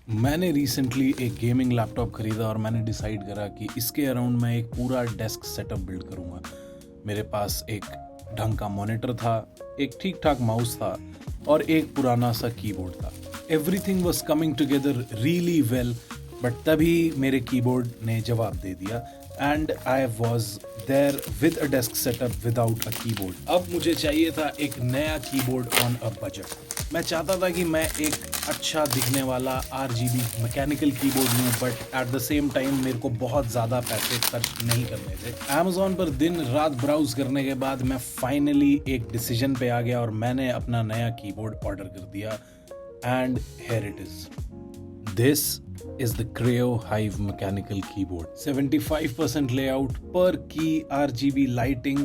मैंने रिसेंटली एक gaming laptop खरीदा और मैंने डिसाइड करा कि इसके अराउंड मैं एक पूरा डेस्क सेटअप बिल्ड करूँगा। मेरे पास एक ढंग का मॉनिटर था, एक ठीक ठाक माउस था और एक पुराना सा कीबोर्ड था। Everything was coming together really well, but तभी मेरे कीबोर्ड ने जवाब दे दिया and I was there with a desk setup without a keyboard. अब मुझे चाहिए था एक नया कीबोर्ड ऑन अ बजट। मैं चाहता था कि मैं एक अच्छा दिखने वाला RGB मैकेनिकल कीबोर्ड लूँ, but at the same time मेरे को बहुत ज़्यादा पैसे खर्च नहीं करने थे। अमेज़ॉन पर दिन रात ब्राउज करने के बाद मैं फाइनली एक डिसीजन पे आ गया और मैंने अपना नया कीबोर्ड ऑर्डर कर दिया and here it is. This is the Creo Hive mechanical keyboard. 75% layout, per key RGB lighting,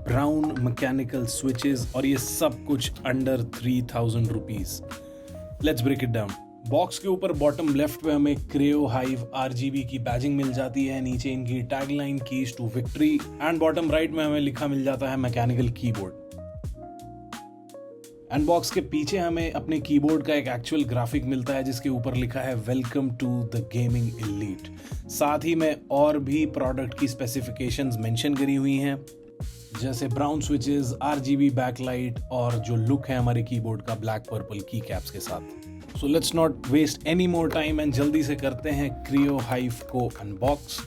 brown mechanical switches और ये सब कुछ under 3000 rupees. Let's break it down. Box के ऊपर बॉटम लेफ्ट पे हमें Creo Hive RGB की badging मिल जाती है, नीचे इनकी tagline keys to victory and bottom right में हमें लिखा मिल जाता है मैकेनिकल कीबोर्ड। एंड बॉक्स के पीछे हमें अपने कीबोर्ड का एक एक्चुअल ग्राफिक मिलता है जिसके ऊपर लिखा है welcome to the gaming elite. साथ ही में और भी प्रोडक्ट की स्पेसिफिकेशंस मेंशन करी हुई हैं, जैसे ब्राउन स्विचेस, RGB बैकलाइट और जो लुक है हमारे कीबोर्ड का ब्लैक पर्पल की कैप्स के साथ। So let's not waste any more time and जल्दी से करते हैं Creo Hive को अनबॉक्स।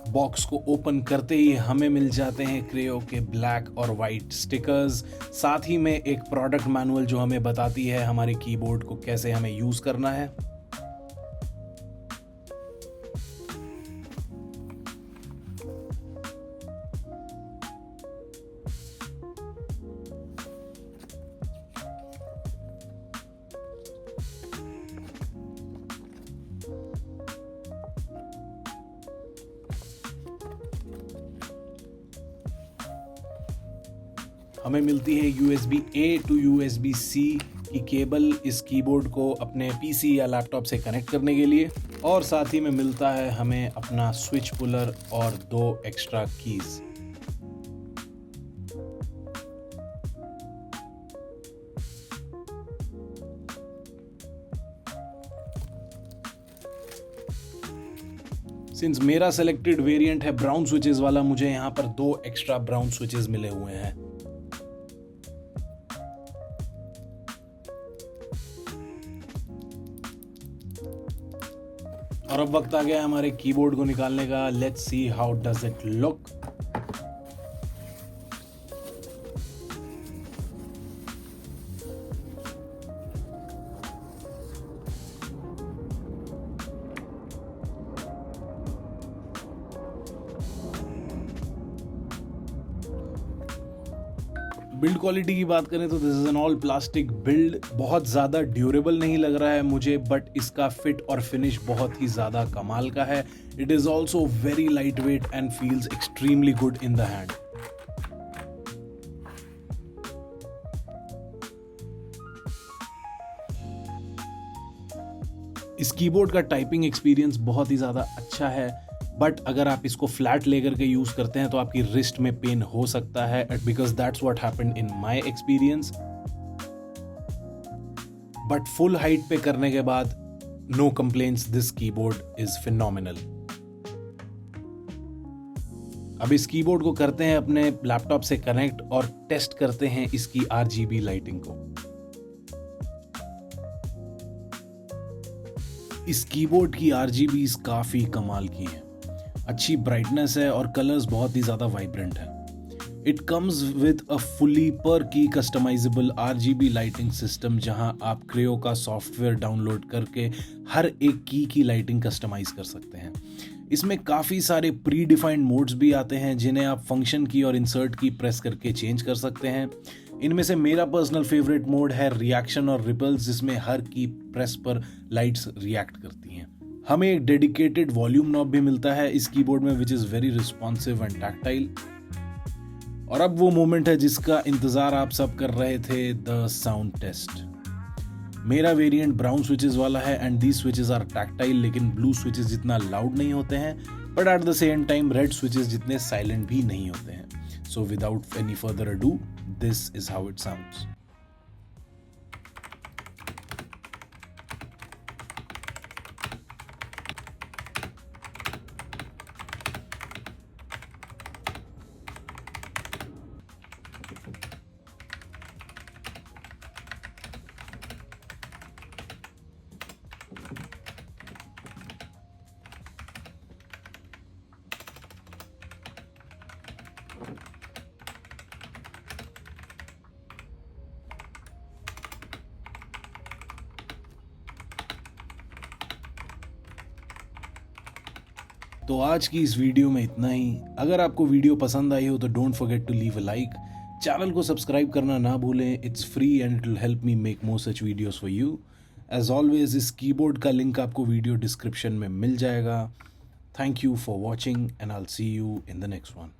बॉक्स को ओपन करते ही हमें मिल जाते हैं Creo के ब्लैक और वाइट स्टिकर्स, साथ ही में एक प्रोडक्ट मैनुअल जो हमें बताती है हमारे कीबोर्ड को कैसे हमें यूज करना है। हमें मिलती है USB A to USB C की केबल इस कीबोर्ड को अपने PC या लैपटॉप से कनेक्ट करने के लिए, और साथ ही में मिलता है हमें अपना स्विच पुलर और 2 एक्स्ट्रा कीज। सिंस मेरा सेलेक्टेड वेरिएंट है ब्राउन स्विचेस वाला, मुझे यहाँ पर 2 एक्स्ट्रा ब्राउन स्विचेस मिले हुए हैं। और अब वक्त आ गया हमारे कीबोर्ड को निकालने का। Let's see how does it look. Build quality की बात करें तो this is an all plastic build. बहुत ज़्यादा ड्यूरेबल नहीं लग रहा है मुझे, बट इसका फिट और फिनिश बहुत ही ज़्यादा कमाल का है। It is also very light weight and feels extremely good in the hand. इस कीबोर्ड का टाइपिंग एक्सपीरियंस बहुत ही ज़्यादा अच्छा है, बट अगर आप इसको फ्लैट लेकर के यूज करते हैं तो आपकी रिस्ट में पेन हो सकता है, because that's what happened in my experience. But full height पे करने के बाद no complaints, this keyboard is phenomenal. अब इस कीबोर्ड को करते हैं अपने लैपटॉप से कनेक्ट और टेस्ट करते हैं इसकी RGB लाइटिंग को। इस कीबोर्ड की RGBs काफी कमाल की है, अच्छी ब्राइटनेस है और कलर्स बहुत ही ज़्यादा वाइब्रेंट है। It comes with a fully पर की कस्टमाइजेबल RGB लाइटिंग सिस्टम, जहां आप Creo का सॉफ्टवेयर डाउनलोड करके हर एक की लाइटिंग कस्टमाइज कर सकते हैं। इसमें काफ़ी सारे प्री डिफाइंड मोड्स भी आते हैं जिन्हें आप फंक्शन की और इंसर्ट की प्रेस करके चेंज कर सकते हैं। इनमें से मेरा पर्सनल फेवरेट मोड है रिएक्शन और रिपल्स, जिसमें हर की प्रेस पर लाइट्स रिएक्ट करती हैं। हमें एक डेडिकेटेड वॉल्यूम नॉब भी मिलता है इस कीबोर्ड में, which is very responsive and tactile. और अब वो मोमेंट है जिसका इंतज़ार आप सब कर रहे थे, द साउंड टेस्ट। मेरा वेरिएंट ब्राउन स्विचेस वाला है and these switches are tactile, लेकिन ब्लू स्विचेस जितना लाउड नहीं होते हैं, but at the same time red switches जितने साइलेंट भी नहीं होते हैं। So without any further ado, this is how it sounds. तो आज की इस वीडियो में इतना ही। अगर आपको वीडियो पसंद आई हो तो don't forget to leave a like, channel को सब्सक्राइब करना ना भूलें। It's free and it will help me make more such videos for you. As always इस कीबोर्ड का लिंक आपको वीडियो डिस्क्रिप्शन में मिल जाएगा। Thank you for watching and I will see you in the next one.